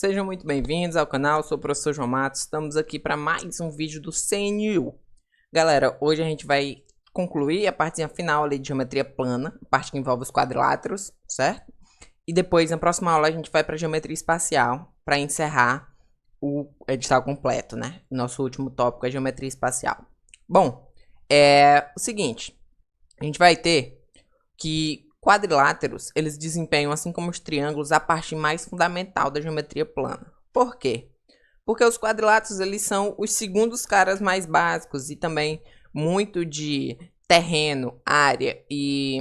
Sejam muito bem-vindos ao canal, sou o professor João Matos, estamos aqui para mais um vídeo do CNU. Galera, hoje a gente vai concluir a partezinha final ali de geometria plana, a parte que envolve os quadriláteros, certo? E depois, na próxima aula, a gente vai para geometria espacial, para encerrar o edital completo, né? Nosso último tópico é geometria espacial. Bom, é o seguinte, a gente vai ter que quadriláteros, eles desempenham, assim como os triângulos, a parte mais fundamental da geometria plana. Por quê? Porque os quadriláteros, eles são os segundos caras mais básicos e também muito de terreno, área e,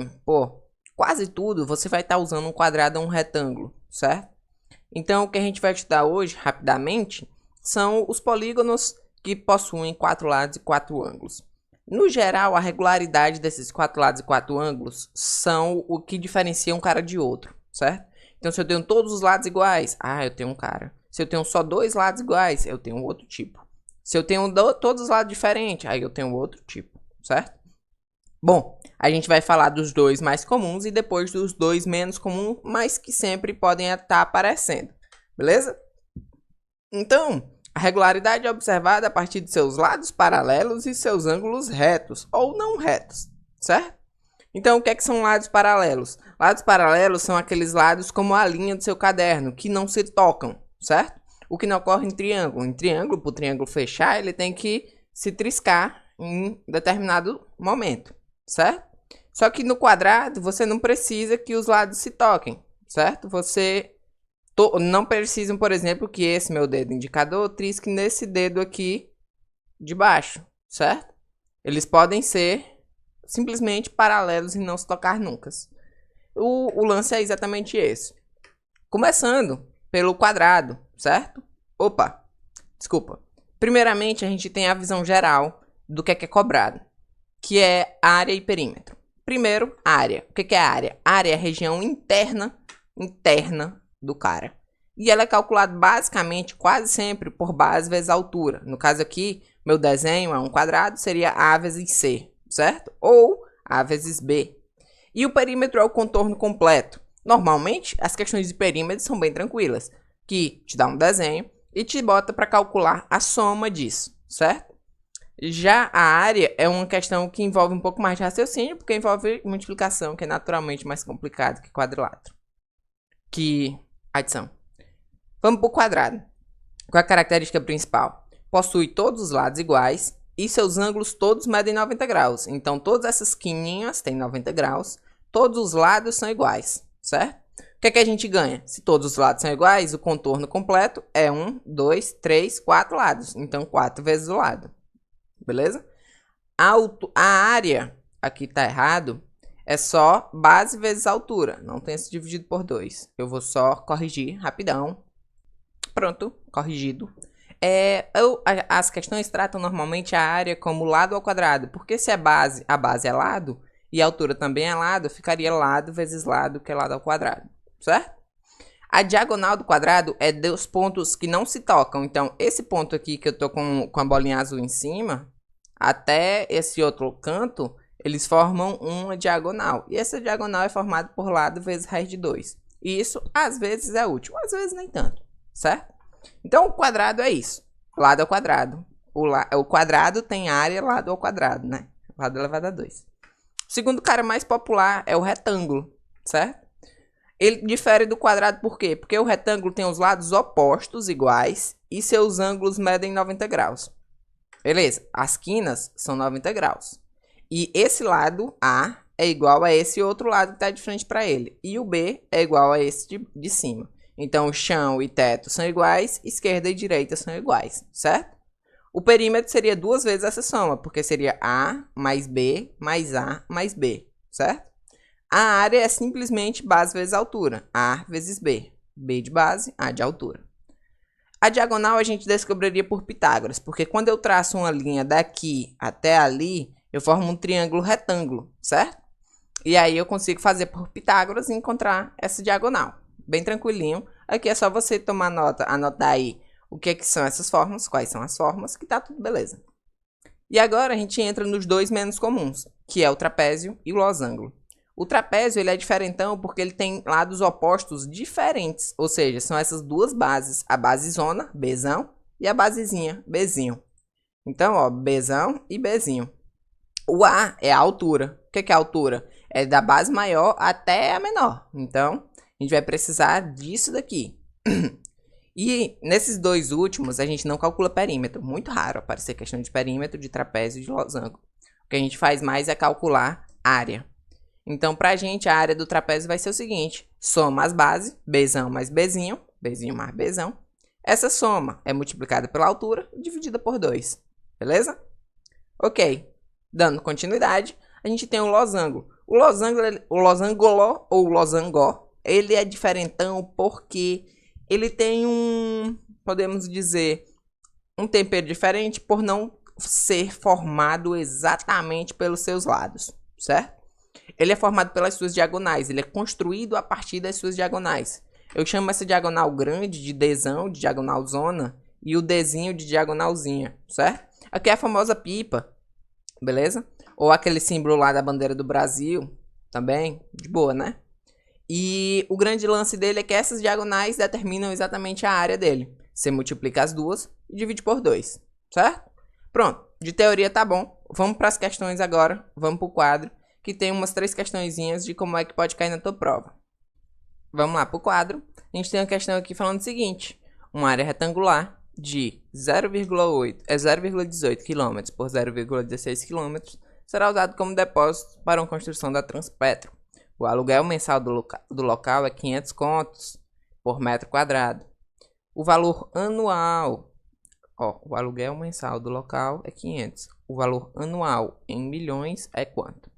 quase tudo você vai estar usando um quadrado ou um retângulo, certo? Então, o que a gente vai estudar hoje, rapidamente, são os polígonos que possuem 4 lados e 4 ângulos. No geral, a regularidade desses 4 lados e 4 ângulos são o que diferencia um cara de outro, certo? Então, se eu tenho todos os lados iguais, eu tenho um cara. Se eu tenho só 2 lados iguais, eu tenho outro tipo. Se eu tenho todos os lados diferentes, aí eu tenho outro tipo, certo? Bom, a gente vai falar dos dois mais comuns e depois dos dois menos comuns, mas que sempre podem estar aparecendo, beleza? Então, a regularidade é observada a partir de seus lados paralelos e seus ângulos retos ou não retos, certo? Então, o que são lados paralelos? Lados paralelos são aqueles lados como a linha do seu caderno, que não se tocam, certo? O que não ocorre em triângulo. Em triângulo, para o triângulo fechar, ele tem que se triscar em determinado momento, certo? Só que no quadrado, você não precisa que os lados se toquem, certo? Você não precisam, por exemplo, que esse meu dedo indicador trisque nesse dedo aqui de baixo, certo? Eles podem ser simplesmente paralelos e não se tocar nunca. O lance é exatamente esse. Começando pelo quadrado, certo? Primeiramente, a gente tem a visão geral do que é cobrado, que é área e perímetro. Primeiro, área. O que é área? Área é a região interna do cara. E ela é calculada basicamente, quase sempre, por base vezes altura. No caso aqui, meu desenho é um quadrado, seria A vezes C, certo? Ou A vezes B. E o perímetro é o contorno completo. Normalmente, as questões de perímetro são bem tranquilas, que te dá um desenho e te bota para calcular a soma disso, certo? Já a área é uma questão que envolve um pouco mais de raciocínio, porque envolve multiplicação, que é naturalmente mais complicado que quadrilátero. Que adição. Vamos para o quadrado. Qual é a característica principal? Possui todos os lados iguais e seus ângulos todos medem 90 graus. Então, todas essas quininhas têm 90 graus. Todos os lados são iguais, certo? O que é que a gente ganha? Se todos os lados são iguais, o contorno completo é 1, 2, 3, 4 lados. Então, 4 vezes o lado. Beleza? A área, aqui está errado, é só base vezes altura. Não tem se dividido por 2. Eu vou só corrigir rapidão. Pronto, corrigido. As questões tratam normalmente a área como lado ao quadrado, porque se a base é lado e a altura também é lado, ficaria lado vezes lado, que é lado ao quadrado, certo? A diagonal do quadrado é dos pontos que não se tocam. Então, esse ponto aqui que eu tô com a bolinha azul em cima, até esse outro canto, eles formam uma diagonal. E essa diagonal é formada por lado vezes raiz de 2. E isso, às vezes, é útil, às vezes nem tanto. Certo? Então, o quadrado é isso. Lado ao quadrado. O quadrado tem área lado ao quadrado, né? Lado elevado a 2. O segundo cara mais popular é o retângulo, certo? Ele difere do quadrado por quê? Porque o retângulo tem os lados opostos iguais e seus ângulos medem 90 graus. Beleza? As quinas são 90 graus. E esse lado A é igual a esse outro lado que está de frente para ele. E o B é igual a esse de cima. Então, o chão e teto são iguais, esquerda e direita são iguais, certo? O perímetro seria 2 vezes essa soma, porque seria A mais B mais A mais B, certo? A área é simplesmente base vezes altura, A vezes B. B de base, A de altura. A diagonal a gente descobriria por Pitágoras, porque quando eu traço uma linha daqui até ali, eu formo um triângulo retângulo, certo? E aí eu consigo fazer por Pitágoras e encontrar essa diagonal. Bem tranquilinho. Aqui é só você tomar nota, anotar aí o que são essas formas, quais são as formas, que tá tudo beleza. E agora a gente entra nos dois menos comuns, que é o trapézio e o losango. O trapézio ele é diferentão porque ele tem lados opostos diferentes, ou seja, são essas duas bases, a basezona, Bzão, e a basezinha, Bzinho. Então, ó, Bzão e Bzinho. O A é a altura. O que é a altura? É da base maior até a menor. Então, a gente vai precisar disso daqui. E nesses dois últimos, a gente não calcula perímetro. Muito raro aparecer questão de perímetro, de trapézio e de losango. O que a gente faz mais é calcular área. Então, pra gente, a área do trapézio vai ser o seguinte. Soma as bases, Bzão mais Bzinho, Bzinho mais Bzão. Essa soma é multiplicada pela altura e dividida por 2. Beleza? Ok. Dando continuidade, a gente tem o losango. O losangoló ou losangó, ele é diferentão porque ele tem podemos dizer, um tempero diferente por não ser formado exatamente pelos seus lados, certo? Ele é formado pelas suas diagonais, ele é construído a partir das suas diagonais. Eu chamo essa diagonal grande de Dzão, de diagonal zona, e o Dzinho de diagonalzinha, certo? Aqui é a famosa pipa, beleza? Ou aquele símbolo lá da bandeira do Brasil, também, de boa, né? E o grande lance dele é que essas diagonais determinam exatamente a área dele. Você multiplica as duas e divide por 2, certo? Pronto, de teoria tá bom. Vamos para as questões agora, vamos para o quadro, que tem umas 3 questõezinhas de como é que pode cair na tua prova. Vamos lá para o quadro. A gente tem uma questão aqui falando o seguinte. Uma área retangular de 0,18 km por 0,16 km será usado como depósito para uma construção da Transpetro. O aluguel mensal do local é 500 contos por metro quadrado. O valor anual, o aluguel mensal do local é 500. O valor anual em milhões é quanto?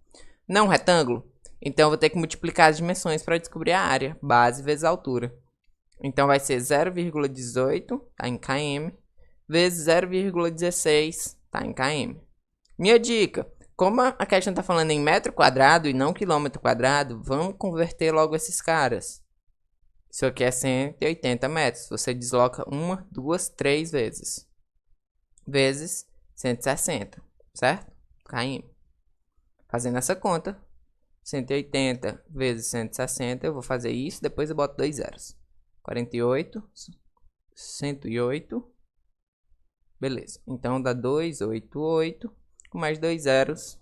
Não retângulo? Então eu vou ter que multiplicar as dimensões para descobrir a área, base vezes altura. Então vai ser 0,18, tá em km, vezes 0,16, tá em km. Minha dica, como a questão tá falando em metro quadrado e não quilômetro quadrado, vamos converter logo esses caras. Isso aqui é 180 metros, você desloca 1, 2, 3 vezes. Vezes 160, certo? km. Fazendo essa conta, 180 vezes 160, eu vou fazer isso, depois eu boto 2 zeros. 48, 108, beleza. Então dá 288, com mais 2 zeros.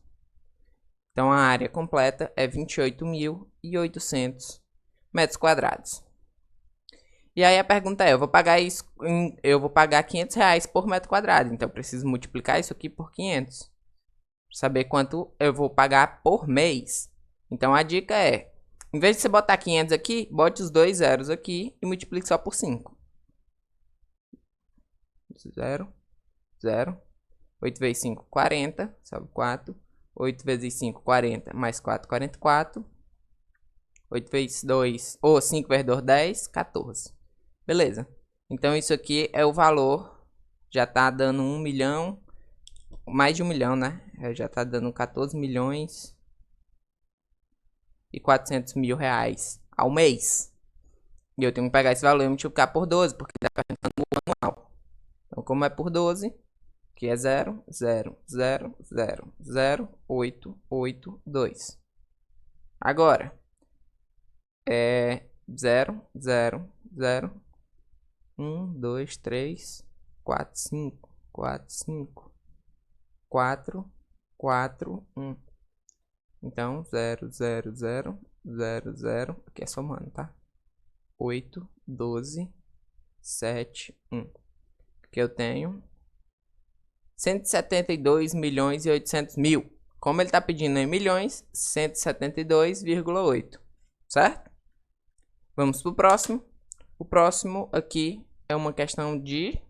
Então a área completa é 28.800 metros quadrados. E aí a pergunta é, eu vou pagar 500 reais por metro quadrado, então eu preciso multiplicar isso aqui por 500. Para saber quanto eu vou pagar por mês. Então a dica é, em vez de você botar 500 aqui, bote os 2 zeros aqui e multiplique só por 5. 0, 0. 8 vezes 5, 40. Sobe 4. 8 vezes 5, 40. Mais 4, 44. 8 vezes 2, ou 5 vezes 2, 10, 14. Beleza. Então isso aqui é o valor. Já tá dando 1 milhão. Mais de 1 milhão, né? Já tá dando 14 milhões e 400 mil reais ao mês. E eu tenho que pegar esse valor e multiplicar por 12, porque dá para no anual. Então, como é por 12, que é 0, 0, 0, 0, 0, 8, 8, 2. Agora, é 0, 0, 0, 1, 2, 3, 4, 5, 4, 5, 4, 4, 1. Então, 0, 0, 0, 0, 0, aqui é somando, tá? 8, 12, 7, 1. Aqui eu tenho 172 milhões e 800 mil. Como ele tá pedindo em milhões, 172,8, certo? Vamos pro próximo. O próximo aqui é uma questão de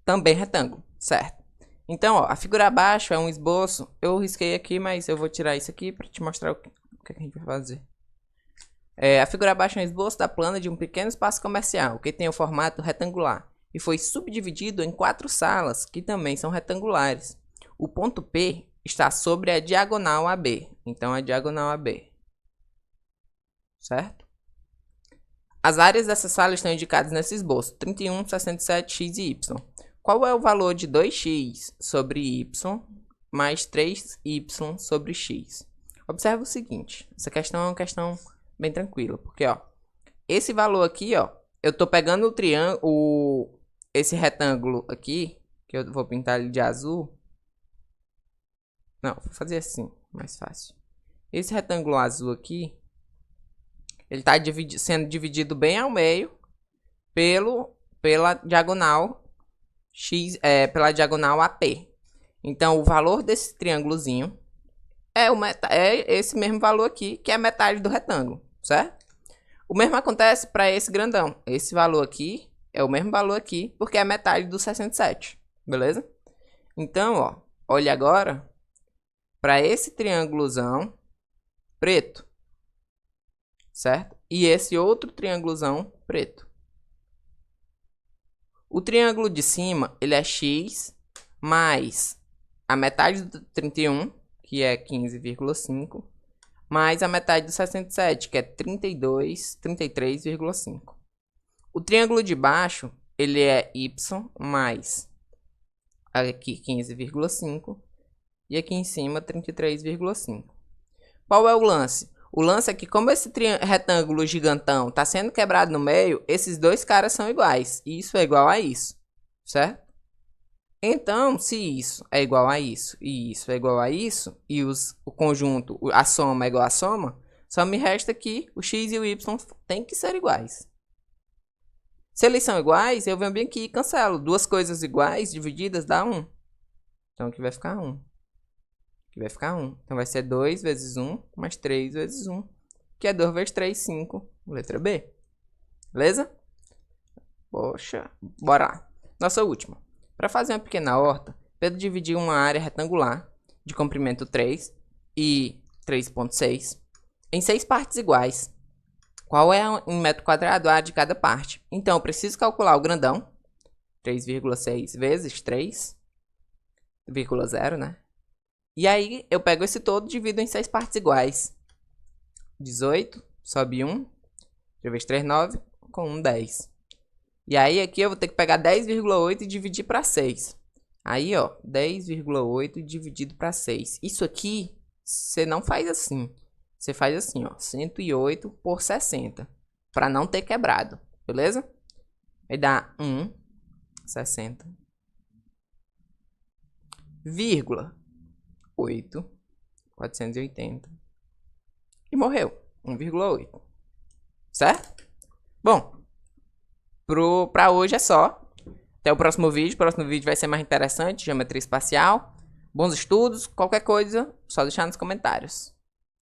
também retângulo, certo? Então, ó, a figura abaixo é um esboço. Eu risquei aqui, mas eu vou tirar isso aqui para te mostrar o que a gente vai fazer. A figura abaixo é um esboço da plana de um pequeno espaço comercial, que tem o formato retangular, e foi subdividido em 4 salas, que também são retangulares. O ponto P está sobre a diagonal AB. Então, a diagonal AB. Certo? As áreas dessa sala estão indicadas nesse esboço. 31, 67, x e y. Qual é o valor de 2x sobre y mais 3y sobre x? Observa o seguinte, essa questão é uma questão bem tranquila, porque, ó, esse valor aqui, ó, eu tô pegando o triângulo, esse retângulo aqui, que eu vou pintar ele de azul. Não, vou fazer assim, mais fácil. Esse retângulo azul aqui, ele tá sendo dividido bem ao meio pela diagonal X, pela diagonal AP. Então, o valor desse triângulozinho é esse mesmo valor aqui, que é metade do retângulo, certo? O mesmo acontece para esse grandão. Esse valor aqui é o mesmo valor aqui, porque é metade do 67, beleza? Então, ó, olha agora para esse triângulozão preto, certo? E esse outro triângulozão preto. O triângulo de cima, ele é x mais a metade do 31, que é 15,5, mais a metade do 67, que é 33,5. O triângulo de baixo, ele é y mais aqui 15,5 e aqui em cima 33,5. Qual é o lance? O lance é que como esse retângulo gigantão está sendo quebrado no meio, esses dois caras são iguais. E isso é igual a isso, certo? Então, se isso é igual a isso e isso é igual a isso, e o conjunto, a soma é igual a soma, só me resta que o x e o y tem que ser iguais. Se eles são iguais, eu venho bem aqui e cancelo. Duas coisas iguais divididas dá 1. Então aqui vai ficar 1. Aqui vai ficar 1. Então vai ser 2 vezes 1 mais 3 vezes 1, que é 2 vezes 3, 5. Letra B. Beleza? Poxa, bora lá. Nossa última. Para fazer uma pequena horta, Pedro dividiu uma área retangular de comprimento 3 e 3,6 em 6 partes iguais. Qual é em metro quadrado a área de cada parte? Então, eu preciso calcular o grandão. 3,6 vezes 3,0, né? E aí, eu pego esse todo e divido em 6 partes iguais. 18, sobe 1. 3 vezes 3, 9. Com 1, 10. E aí, aqui eu vou ter que pegar 10,8 e dividir para 6. Aí, ó, 10,8 dividido para 6. Isso aqui, você não faz assim. Você faz assim, ó, 108 por 60. Para não ter quebrado, beleza? Aí dá 60. Vírgula 8. 480. E morreu. 1,8. Certo? Bom. Pra hoje é só. Até o próximo vídeo. O próximo vídeo vai ser mais interessante. Geometria espacial. Bons estudos. Qualquer coisa, só deixar nos comentários.